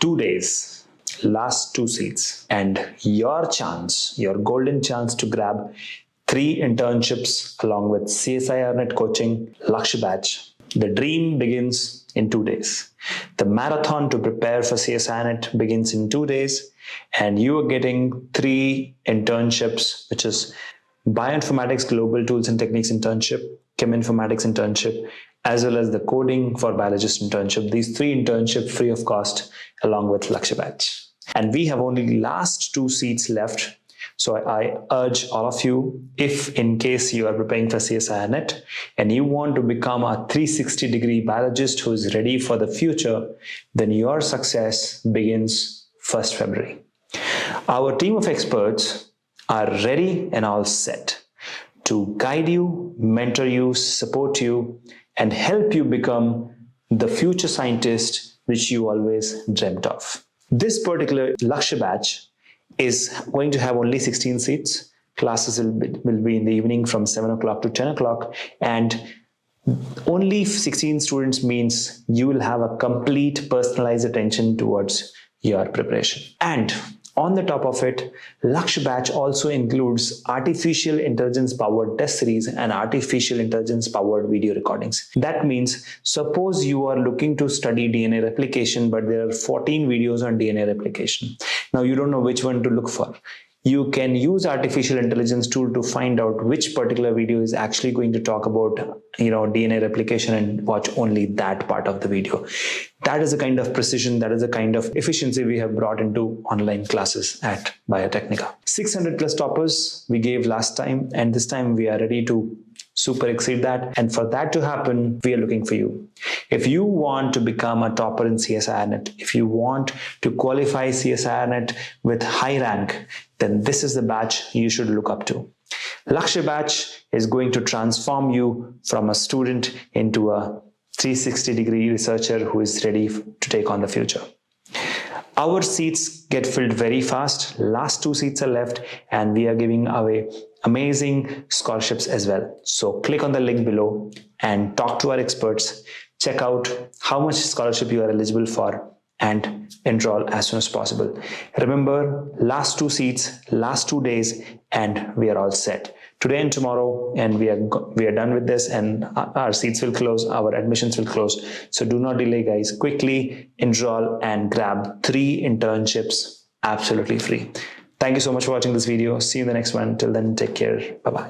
2 days, last two seats, and your chance, your golden chance to grab 3 internships along with CSIRNet coaching Lakshya batch. The dream begins in 2 days. The marathon to prepare for CSIRNet begins in 2 days, and you are getting 3 internships, which is Bioinformatics Global Tools and Techniques internship, Cheminformatics internship, as well as the Coding for Biologist internship. These 3 internships free of cost along with Lakshya batch. And we have only last 2 seats left. So I urge all of you, if in case you are preparing for CSIRNet and you want to become a 360-degree biologist who is ready for the future, then your success begins 1st February. Our team of experts are ready and all set to guide you, mentor you, support you, and help you become the future scientist which you always dreamt of. This particular Lakshya batch is going to have only 16 seats. Classes will be in the evening from 7 o'clock to 10 o'clock, and only 16 students means you will have a complete personalized attention towards your preparation. And on the top of it, Lakshya batch also includes artificial intelligence powered test series and artificial intelligence powered video recordings. That means suppose you are looking to study DNA replication, but there are 14 videos on DNA replication. Now you don't know which one to look for. You can use artificial intelligence tool to find out which particular video is actually going to talk about DNA replication, and watch only that part of the video. That is the kind of precision, that is the kind of efficiency we have brought into online classes at Biotecnika. 600 plus toppers we gave last time, and this time we are ready to super exceed that. And for that to happen, we are looking for you. If you want to become a topper in CSIRNet, if you want to qualify CSIRNet with high rank, then this is the batch you should look up to. Lakshya batch is going to transform you from a student into a 360-degree researcher who is ready to take on the future. Our seats get filled very fast. Last 2 seats are left, and we are giving away amazing scholarships as well. So click on the link below and talk to our experts. Check out how much scholarship you are eligible for and enroll as soon as possible. Remember, last 2 seats, last 2 days, and we are all set. Today and tomorrow, and we are done with this, and our seats will close, our admissions will close. So do not delay, guys. Quickly enroll and grab 3 internships absolutely free. Thank you so much for watching this video. See you in the next one. Till then, take care. Bye-bye.